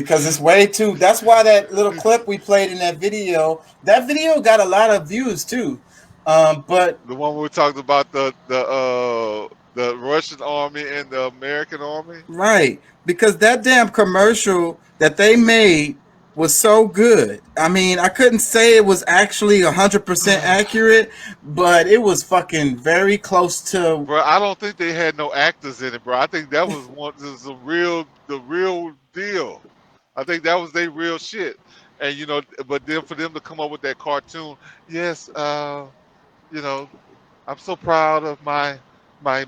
because it's way too. That's why that little clip we played in that video got a lot of views too. But The one we talked about the Russian army and the American army. right, because that damn commercial that they made was so good. I mean, I couldn't say it was actually 100% accurate, but it was fucking very close to. Bro, I don't think they had no actors in it, bro. I think that was one this is the real deal. I think that was their real shit. And but then for them to come up with that cartoon, yes, you know, I'm so proud of my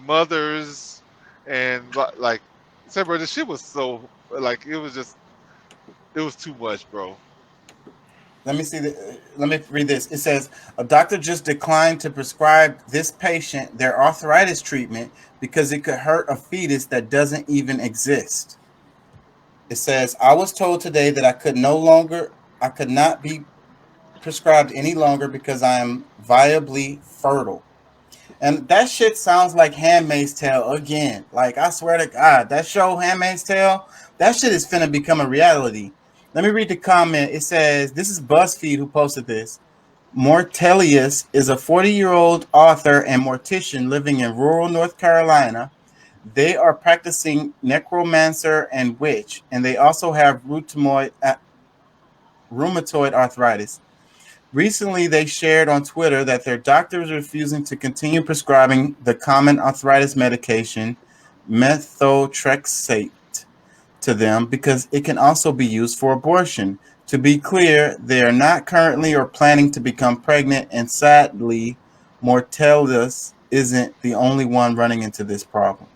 mothers and like, say, bro, this shit was so like it was too much, bro. Let me see. Let me read this. It says a doctor just declined to prescribe this patient their arthritis treatment because it could hurt a fetus that doesn't even exist. It says I was told today that I could not be prescribed any longer because I am viably fertile. And that shit sounds like Handmaid's Tale again. Like, I swear to God, that show, Handmaid's Tale, that shit is finna become a reality. Let me read the comment. It says, this is BuzzFeed who posted this. Mortelius is a 40-year-old author and mortician living in rural North Carolina. They are practicing necromancer and witch, and they also have rheumatoid arthritis. Recently, they shared on Twitter that their doctor is refusing to continue prescribing the common arthritis medication, methotrexate, to them because it can also be used for abortion. To be clear, they are not currently or planning to become pregnant, and sadly, Mortellus isn't the only one running into this problem.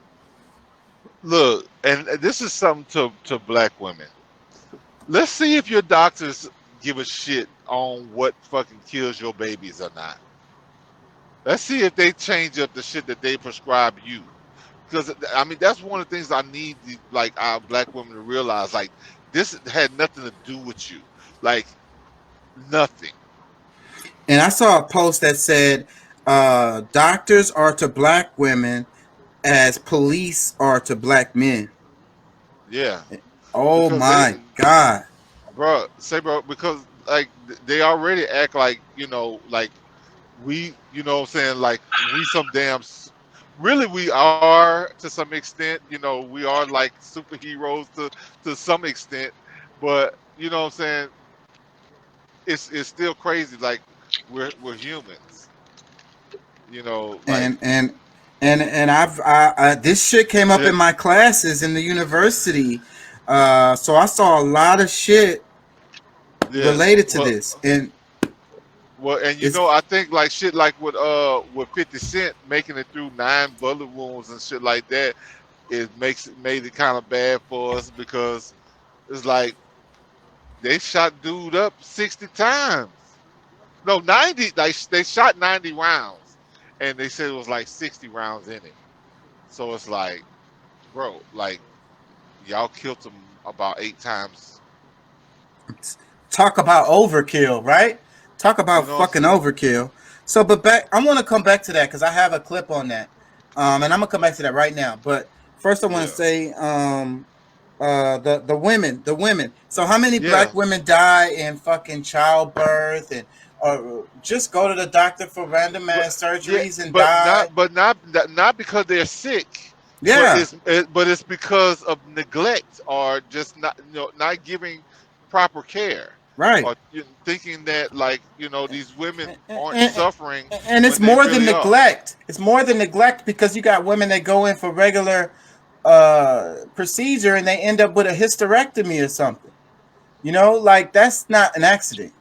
Look, and this is something to black women. Let's see if your doctors give a shit on what fucking kills your babies or not. Let's see if they change up the shit that they prescribe you. Because I mean, that's one of the things I need, like our black women to realize. Like, this had nothing to do with you. Like, nothing. And I saw a post that said, doctors are to black women as police are to black men. Yeah, Oh because they, my God. bro, because like they already act like like we, what I'm saying, like we some damn. Really, we are to some extent. We are like superheroes to some extent, but what I'm saying, it's still crazy. Like we're humans. Like and and and I this shit came up in it, my classes in the university. So I saw a lot of shit yeah. related to this, and Well, and it's I think like shit like with 50 Cent making it through 9 bullet wounds and shit like that, it made it kind of bad for us because it's like they shot dude up 60 times. No, 90. Like they shot 90 rounds, and they said it was like 60 rounds in it. So it's like, bro, like y'all killed him about 8 times. talk about overkill, right? Talk You about know what I'm fucking saying? overkill. So, but back, I want to come back to that because I have a clip on that, and I'm gonna come back to that right now. But first, I want to Yeah, say, the women. So, how many yeah. black women die in fucking childbirth and or just go to the doctor for random But ass yeah, surgeries and but die? not because they're sick, but Yeah, it's because of neglect or just not not giving proper care, right. or thinking that like these women aren't And, suffering and it's when they more than really are. neglect. It's more than neglect because you got women that go in for regular procedure and they end up with a hysterectomy or something. You know, like that's not an accident.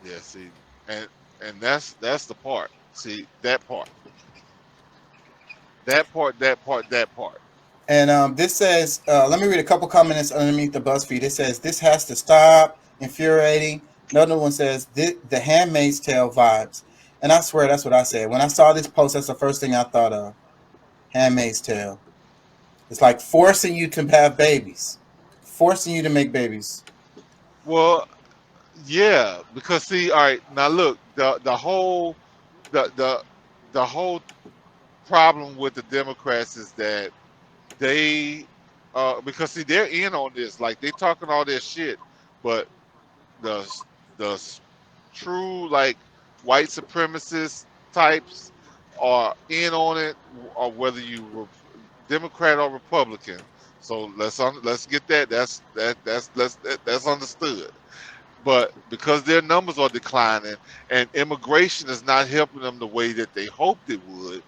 Yeah, see, and that's the part. See that part, that part. And this says, let me read a couple comments underneath the BuzzFeed. It says, this has to stop, infuriating. Another one says, the Handmaid's Tale vibes. And I swear that's what I said. When I saw this post, that's the first thing I thought of. Handmaid's Tale. It's like forcing you to have babies, forcing you to make babies. Well, yeah, because see, all right, now look, the the the whole problem with the Democrats is that they because see, they're in on this. Like they talking all their shit, but the the true like white supremacist types are in on it, or whether you were Democrat or Republican. So let's get that. That's understood. But because their numbers are declining and immigration is not helping them the way that they hoped it would,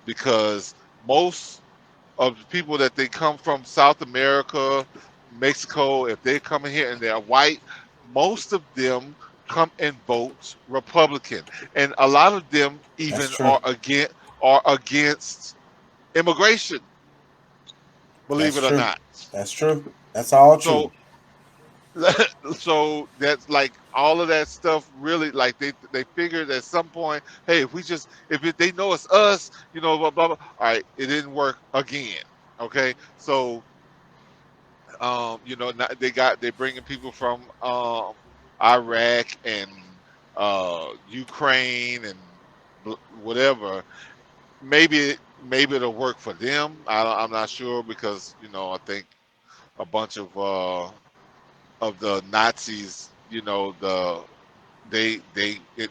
because most of the people that they come from South America, Mexico, if they come in here and they're white, most of them come and vote Republican, and a lot of them That's even true. are against immigration. Believe That's it or true. not. That's true. That's all true. So so that's like all of that stuff really like they figured at some point, hey, they know it's us, blah, blah, blah. All right, it didn't work again. Okay, so now they're bringing people from Iraq and Ukraine and whatever. Maybe it'll work for them. I'm not sure, because I think a bunch of the Nazis, they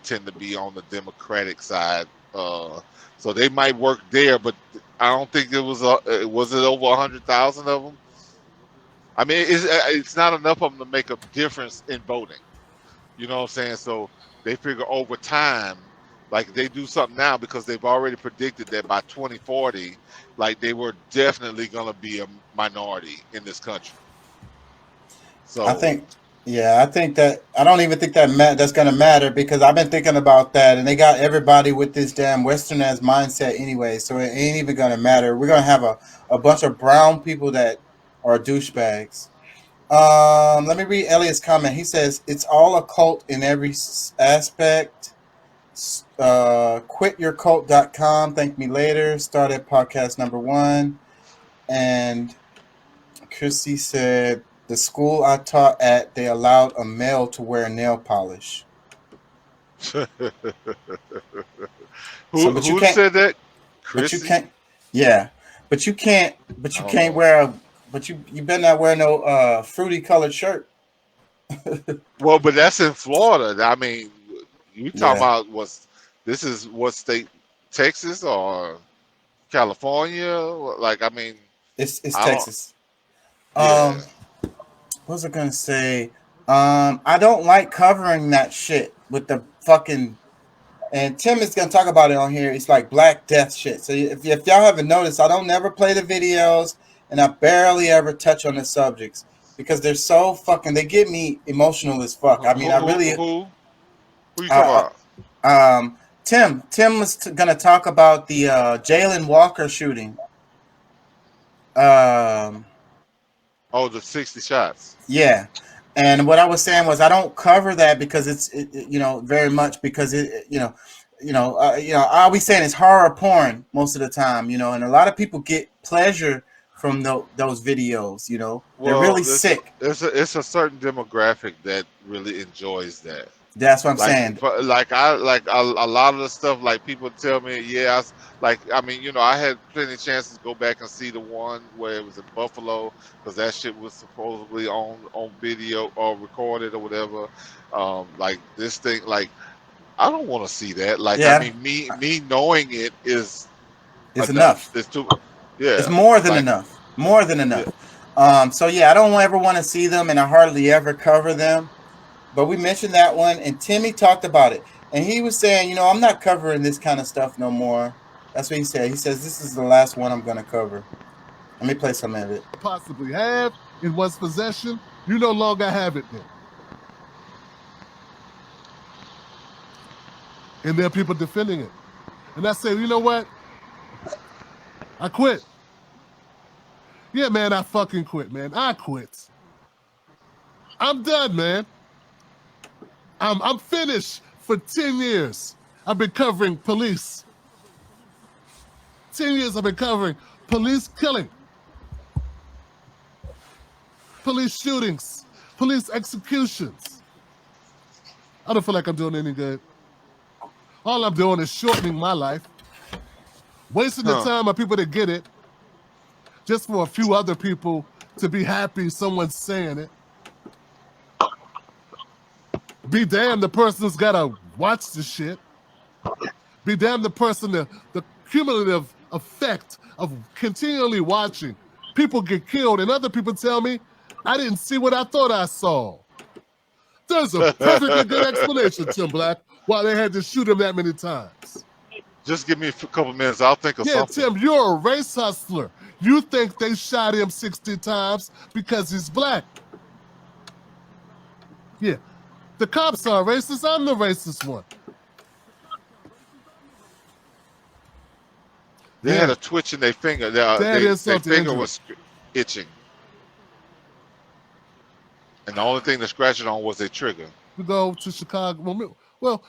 tend to be on the Democratic side, so they might work there. But I don't think was it over 100,000 of them. I mean, it's not enough of them to make a difference in voting. You know what I'm saying? So they figure over time, like they do something now, because they've already predicted that by 2040, like they were definitely going to be a minority in this country. I So think, yeah, I think that I don't even think that's gonna matter, because I've been thinking about that, and they got everybody with this damn Westernized mindset anyway, so it ain't even gonna matter. We're gonna have a bunch of brown people that are douchebags. Let me read Elliot's comment. He says it's all a cult in every aspect. Quityourcult.com. Thank me later. Started podcast number 1. And Chrissy said the school I taught at, they allowed a male to wear nail polish. who But you who can't. said that? But you Chrissy? can't. Yeah, but you can't. But I you don't can't know. wear a. But you better not wear no fruity colored shirt. Well, but that's in Florida. I mean, you talking Yeah, about this is what state? Texas or California? Like, I mean, it's I don't. Texas. Yeah. Um, what was I gonna say? I don't like covering that shit with the fucking. And Tim is gonna talk about it on here. It's like Black Death shit. So if y'all haven't noticed, I don't never play the videos, and I barely ever touch on the subjects, because they're so fucking. They get me emotional as fuck. Who I mean, I really. who you talking Uh, about? Tim was gonna talk about the Jalen Walker shooting. Um, Oh, the 60 shots. yeah. And what I was saying was I don't cover that because very much because I always saying it's horror porn most of the time, and a lot of people get pleasure from those videos, they're Well, really sick. it's a certain demographic that really enjoys that. That's what I'm Like, saying. a lot of the stuff, like people tell me, yeah, I mean, I had plenty of chances to go back and see the one where it was in Buffalo, because that shit was supposedly on video or recorded or whatever. Like this thing, like I don't want to see that. Like, I Yeah, mean, me knowing it is it's enough. enough. It's too, It's yeah, more than like enough. More than yeah. enough. So yeah, I don't ever want to see them, and I hardly ever cover them. But we mentioned that one, and Timmy talked about it, and he was saying, I'm not covering this kind of stuff no more. That's what he said. He says this is the last one I'm going to cover. Let me play some of it. Possibly have in one's possession, you no longer have it then. And there are people defending it. And I say, you know what? I quit. Yeah, man, I fucking quit, man. I quit. I'm done, man. I'm finished for 10 years. I've been covering police. 10 years I've been covering police killing, police shootings, police executions. I don't feel like I'm doing any good. All I'm doing is shortening my life, wasting the time of people that get it, just for a few other people to be happy someone's saying it. Be damned the person's gotta watch the shit. Be damned the person, the cumulative effect of continually watching people get killed and other people tell me, I didn't see what I thought I saw. There's a perfectly good explanation, Tim Black, why they had to shoot him that many times. Just give me a couple minutes. I'll think of something. Tim, you're a race hustler. You think they shot him 60 times because he's black. Yeah. The cops are racist. I'm the racist one. They had a twitch in their finger. Their finger was itching. And the only thing to scratch it on was their trigger. We go to Chicago. Well,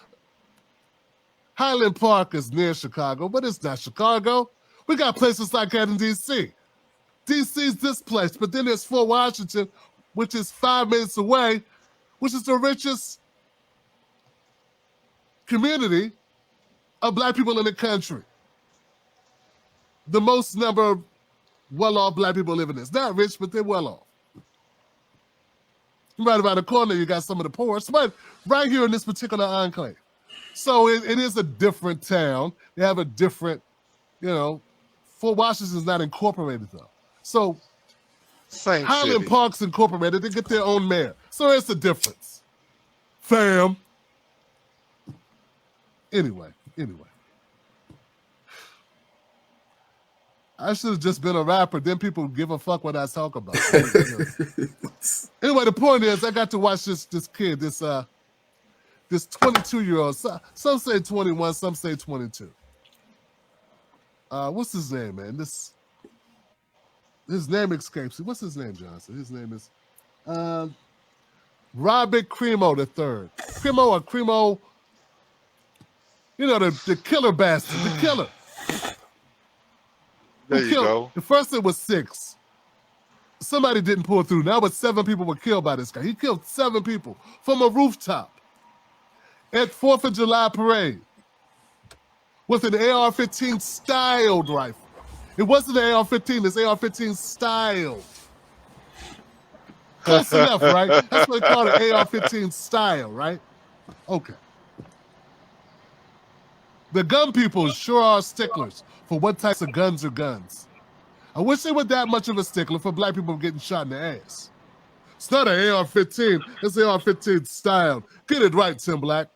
Highland Park is near Chicago, but it's not Chicago. We got places like that in D.C. D.C.'s this place, but then there's Fort Washington, which is 5 minutes away, which is the richest community of black people in the country. The most number of well-off black people live in this. Not rich, but they're well-off. Right around the corner, you got some of the poorest, but right here in this particular enclave. So it is a different town. They have a different, Fort Washington's not incorporated though. So same Highland city. Park's incorporated. They get their own mayor. So it's a difference. Fam. Anyway. I should have just been a rapper. Then people give a fuck what I talk about. Anyway, the point is, I got to watch this kid, this 22-year-old. Some say 21, some say 22. What's his name, man? His name escapes me. What's his name, Johnson? His name is Robert Crimo III. Crimo, the killer bastard, the killer. There you go. The first it was 6. Somebody didn't pull through. Now but 7 people were killed by this guy. He killed 7 people from a rooftop at 4th of July parade with an AR-15 styled rifle. It wasn't an AR-15, it's AR-15 styled. Close enough, right? That's what they call it, AR-15 style, right? Okay. The gun people sure are sticklers for what types of guns are guns. I wish they were that much of a stickler for black people getting shot in the ass. It's not an AR-15, it's AR-15 styled. Get it right, Tim Black.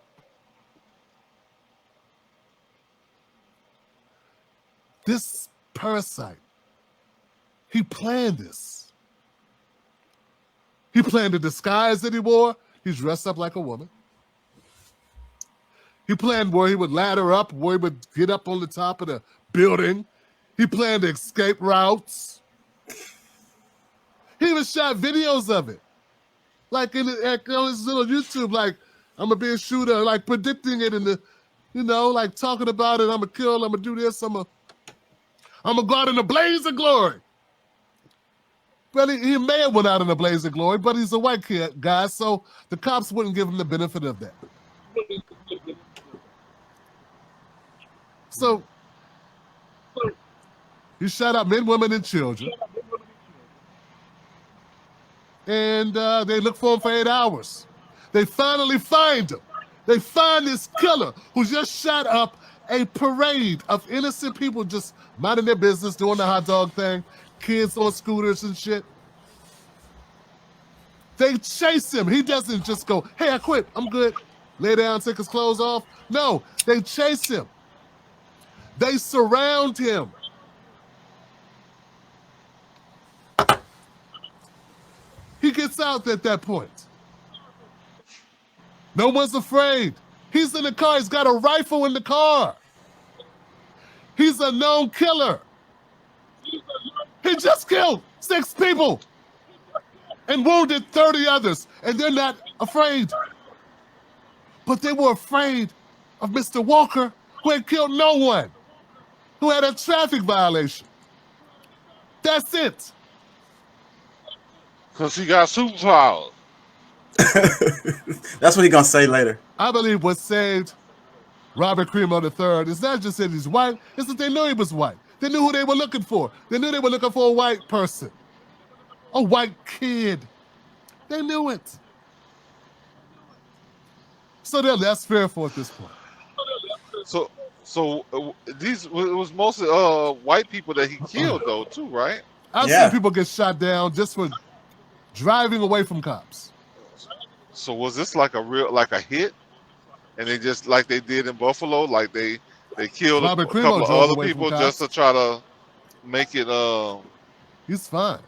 This parasite, he planned this. He planned the disguise that he wore. He's dressed up like a woman. He planned where he would ladder up, where he would get up on the top of the building. He planned escape routes. He even shot videos of it. Like on his little YouTube, like, I'm gonna be a shooter, like predicting it in the, like talking about it, I'm gonna kill, I'm gonna do this, I'm gonna go out in a blaze of glory. Well, he may have went out in a blaze of glory, but he's a white guy, so the cops wouldn't give him the benefit of that. So he shot up men, women, and children. And they look for him for 8 hours. They finally find him. They find this killer who just shot up a parade of innocent people just minding their business, doing the hot dog thing, kids on scooters and shit. They chase him. He doesn't just go, hey, I quit, I'm good. Lay down, take his clothes off. No, they chase him. They surround him. He gets out at that point. No one's afraid. He's in the car. He's got a rifle in the car. He's a known killer. He just killed 6 people and wounded 30 others, and they're not afraid. But they were afraid of Mr. Walker, who had killed no one, who had a traffic violation. That's it. Because he got superpowers. That's what he's gonna say later. I believe what saved Robert Crimo III is not just that he's white, it's that they knew he was white. They knew who they were looking for. They knew they were looking for a white person. A white kid. They knew it. So they're less fearful at this point. So these it was mostly white people that he killed though too, right? I've Yeah. seen people get shot down just for driving away from cops. So was this like a hit, and they just like they did in Buffalo, like they killed Robert a couple Cremo of drove other away from people just cops. to try to make it. He's fine.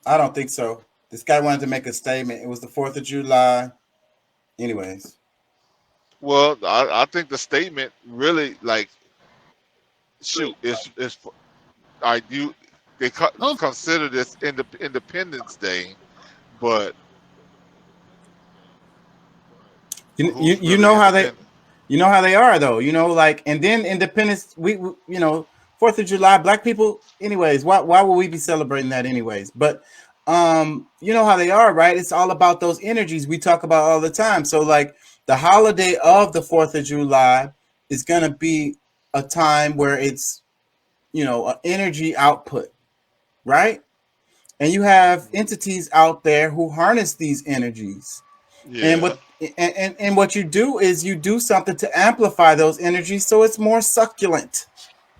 I don't think so. This guy wanted to make a statement. It was the 4th of July. Anyways. Well, I think the statement really like shoot is you they Oh. consider this Independence Day, but You who's you really know how they independent? you know how they are though, like, and then Independence we 4th of July, black people, anyways, why would we be celebrating that anyways? But you know how they are, right? It's all about those energies we talk about all the time. So like the holiday of the 4th of July is going to be a time where it's an energy output, right? And you have entities out there who harness these energies. And Yeah, what you do is you do something to amplify those energies so it's more succulent.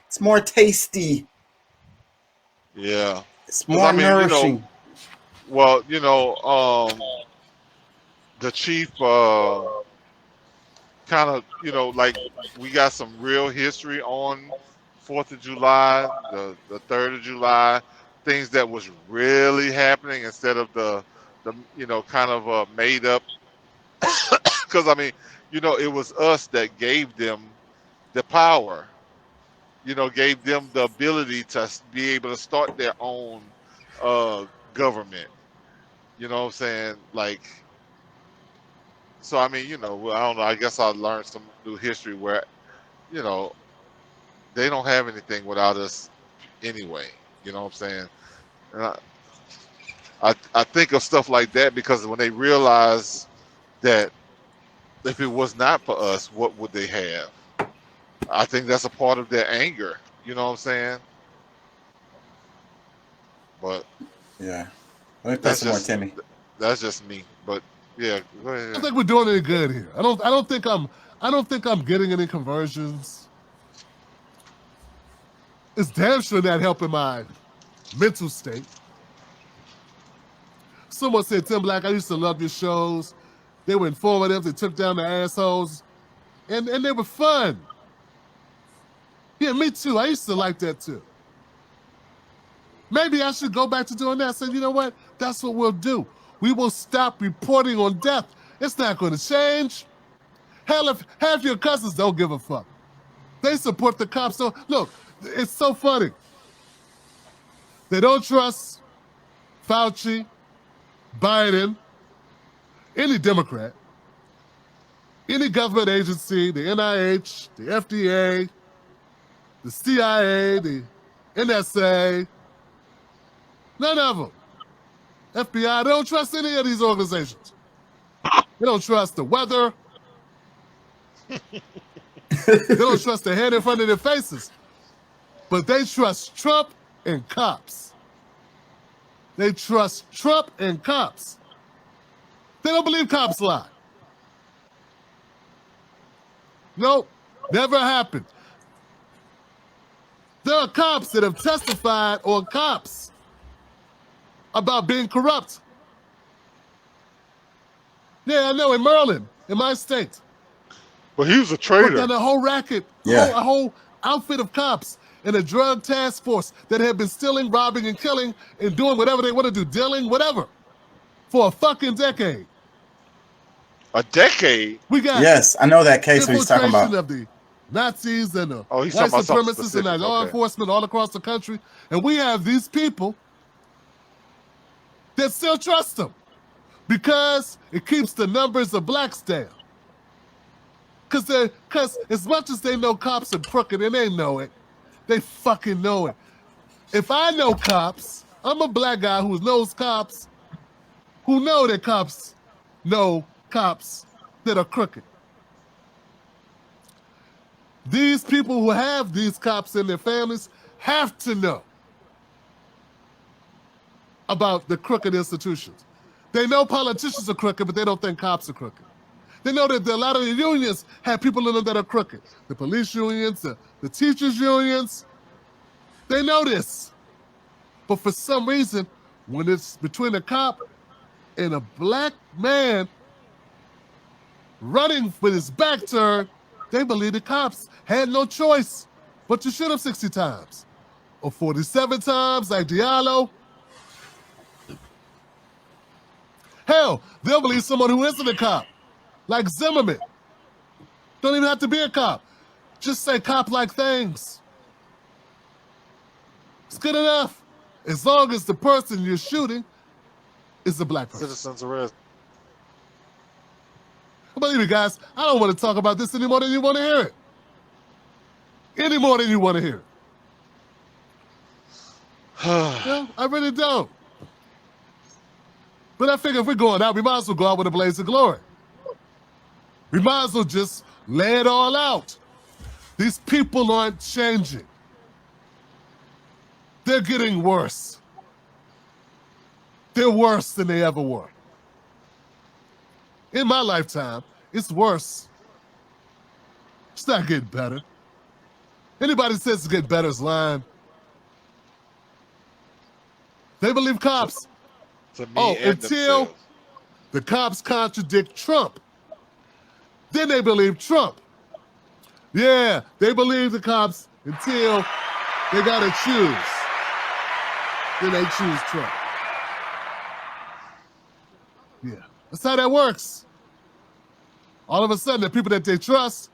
It's more tasty. yeah. It's Because I more mean, nourishing. well, the chief kind of, like we got some real history on 4th of July, the 3rd of July, things that was really happening instead of the kind of made up. Because I mean, it was us that gave them the power. Gave them the ability to be able to start their own uh, government. You know what I'm saying? Like, so I mean, I don't know. I guess I learned some new history where, you know, they don't have anything without us anyway. You know what I'm saying? And I think of stuff like that because when they realize that if it was not for us, what would they have? I think that's a part of their anger. You know what I'm saying? But Yeah. Let me play that's some more just Timmy. that's just me. But yeah, go I ahead. think we're doing any good here. I don't think I'm getting any conversions. It's damn sure not helping my mental state. Someone said, Tim Black, I used to love your shows. They were informative, they took down the assholes, and they were fun. Yeah, me too. I used to like that too. Maybe I should go back to doing that. Say, you know what? That's what we'll do. We will stop reporting on death. It's not going to change. Hell, if half your cousins don't give a fuck. They support the cops. So look, it's so funny. They don't trust Fauci, Biden, any Democrat, any government agency, the NIH, the FDA, the CIA, the NSA, none of them. FBI, they don't trust any of these organizations. They don't trust the weather. They don't trust the head in front of their faces. But they trust Trump and cops. They trust Trump and cops. They don't believe cops lie. Nope, never happened. There are cops that have testified on cops about being corrupt. Yeah, I know, in Maryland, in my state. But he was a Put traitor. down a whole racket, Yeah. a whole outfit of cops and a drug task force that had been stealing, robbing, and killing and doing whatever they want to do, dealing, whatever, for a fucking decade. A decade. We got Yes, I know that case what he's talking infiltration about. of the Nazis and the Oh, he's white talking about something supremacists and the specific. law Okay. enforcement all across the country. And we have these people that still trust them because it keeps the numbers of blacks down. Because as much as they know cops are crooked and they know it, they fucking know it. If I know cops, I'm a black guy who knows cops, who know that cops know cops that are crooked. These people who have these cops in their families have to know. about the crooked institutions. They know politicians are crooked, but they don't think cops are crooked. They know that a lot of the unions have people in them that are crooked. The police unions, the teachers unions, they know this. But for some reason, when it's between a cop and a black man running with his back turned, they believe the cops had no choice but to shoot him 60 times. Or 47 times like Diallo. Hell, they'll believe someone who isn't a cop, like Zimmerman. Don't even have to be a cop. Just say cop-like things. It's good enough. As long as the person you're shooting is a black person. Citizens arrest. Believe me, guys, I don't want to talk about this any more than you want to hear it. Any more than you want to hear it. No, I really don't. But I figure if we're going out, we might as well go out with a blaze of glory. We might as well just lay it all out. These people aren't changing. They're getting worse. They're worse than they ever were. In my lifetime, it's worse. It's not getting better. Anybody says it's getting better is lying. They believe cops. To me Until themselves. the cops contradict Trump. Then they believe Trump. Yeah, they believe the cops until they gotta choose. Then they choose Trump. Yeah, that's how that works. All of a sudden, the people that they trust,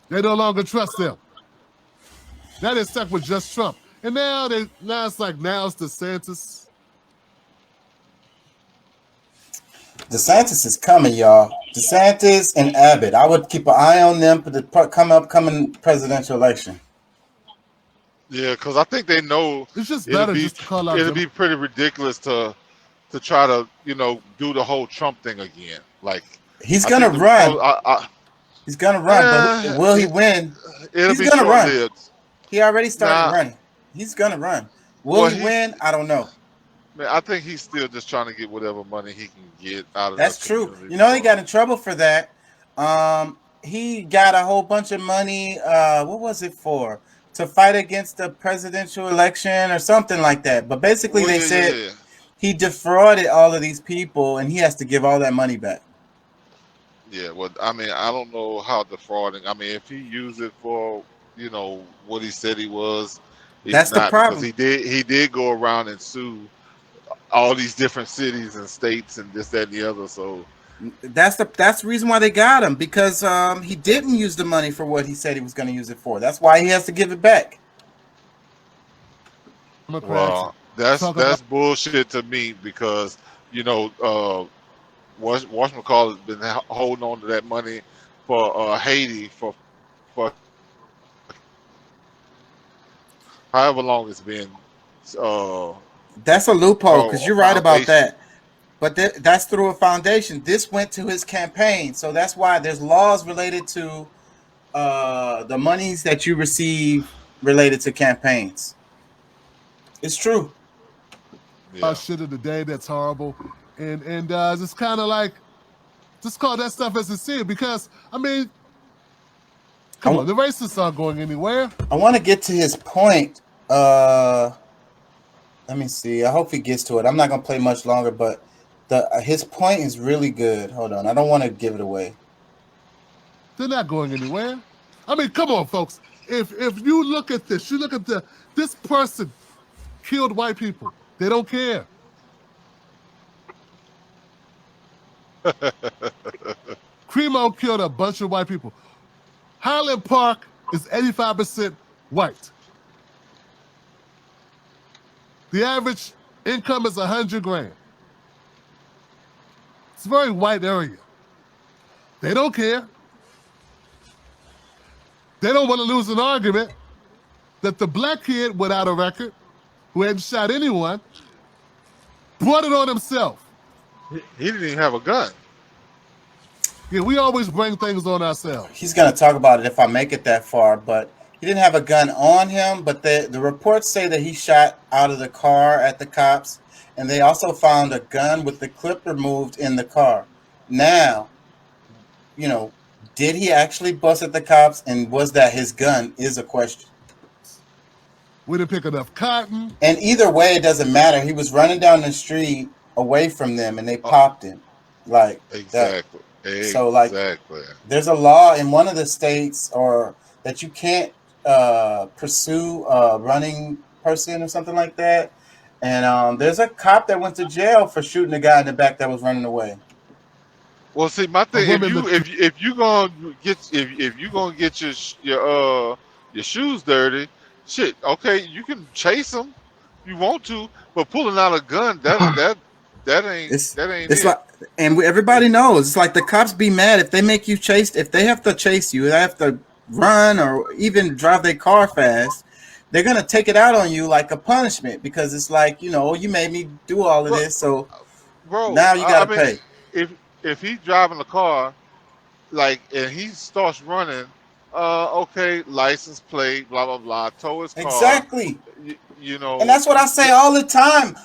they no longer trust them. Now they're stuck with just Trump. And now it's DeSantis. DeSantis is coming, y'all. DeSantis and Abbott. I would keep an eye on them for the upcoming presidential election. Yeah, because I think they know It's just better just to call out it'll them. be pretty ridiculous to try to, do the whole Trump thing again. Like He's I gonna think the run. Repo- He's gonna run, but will he win? it'll He's be gonna run. short-lived. He already started Nah. running. He's gonna run. Will Well, he he- win? I don't know. Man, I think he's still just trying to get whatever money he can get out of That's the true. community. You know, he got in trouble for that. He got a whole bunch of money. What was it for? To fight against the presidential election or something like that. But basically, Well, they yeah, said yeah. he defrauded all of these people, and he has to give all that money back. Yeah, well, I mean, I don't know how defrauding. I mean, if he used it for, what he said he was, it's That's the not, problem. because he did go around and sue all these different cities and states and this, that, and the other. So That's the reason why they got him, because he didn't use the money for what he said he was going to use it for. That's why he has to give it back. well, that's bullshit to me because whatchamacallit has been holding on to that money for Haiti for however long it's been. That's a loophole, because you're right about foundation. that. But that's through a foundation. This went to his campaign, so that's why there's laws related to the monies that you receive related to campaigns. It's true. Yeah. Shit of the day that's horrible. And it's kind of like, just call that stuff as it's seen, because, I mean, come on, the racists aren't going anywhere. I want to get to his point. Let me see. I hope he gets to it. I'm not going to play much longer, but his point is really good. Hold on. I don't want to give it away. They're not going anywhere. I mean, come on, folks. If you look at this, this person killed white people. They don't care. Cremo killed a bunch of white people. Highland Park is 85% white. The average income is $100,000. It's a very white area. They don't care. They don't want to lose an argument that the black kid without a record, who hadn't shot anyone, brought it on himself. He didn't even have a gun. Yeah, we always bring things on ourselves. He's going to talk about it if I make it that far, but he didn't have a gun on him, but the reports say that he shot out of the car at the cops, and they also found a gun with the clip removed in the car. Now, you know, did he actually bust at the cops, and was that his gun? Is a question. We didn't pick enough cotton. And either way, it doesn't matter. He was running down the street away from them, and they popped him. Like Exactly. that. So, like, Exactly. there's a law in one of the states or that you can't pursue a running person or something like that. And there's a cop that went to jail for shooting a guy in the back that was running away. Well, see, my thing, woman if you gonna get your shoes dirty, shit, okay, you can chase them if you want to, but pulling out a gun, that ain't It's it. like, and everybody knows it's like the cops be mad if they make you chase. If they have to chase you, they have to run or even drive their car fast. They're gonna take it out on you like a punishment because it's like, you know, you made me do all of Bro, this, so bro, now you gotta I mean, pay. if he's driving the car, like, and he starts running, okay, license plate, blah blah blah, tow his car, Exactly. you know, And that's what I say all the time.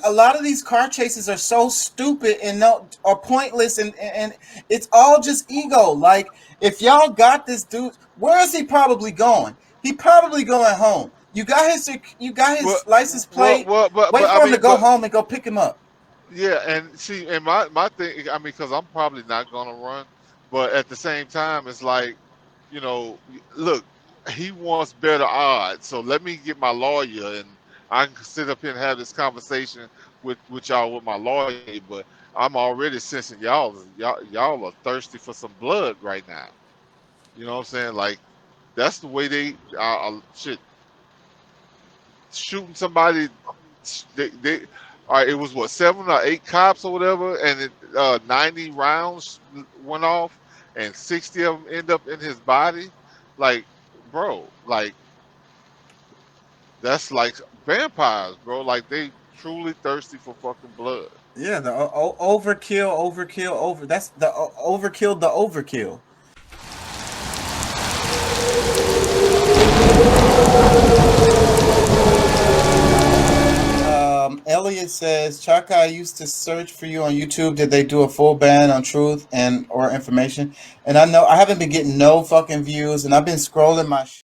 A lot of these car chases are so stupid and are pointless, and it's all just ego. Like, if y'all got this dude, where is he probably going? He probably going home. You got his well, license plate. but Wait I for him to mean, go home and go pick him up. yeah, and see, and my thing, I mean, because I'm probably not gonna run, but at the same time, it's like, you know, look, he wants better odds, so let me get my lawyer, and I can sit up here and have this conversation with y'all with my lawyer, but I'm already sensing y'all are thirsty for some blood right now. You know what I'm saying? Like, that's the way they shit shooting somebody. They all right, it was what, 7 or 8 cops or whatever, and 90 rounds went off, and 60 of them end up in his body. Like, bro, like, that's like vampires, bro. Like, they truly thirsty for fucking blood. Yeah, the overkill. That's the overkill. The overkill. Elliot says, Chaka, I used to search for you on YouTube. Did they do a full ban on truth and or information? And I know I haven't been getting no fucking views, and I've been scrolling my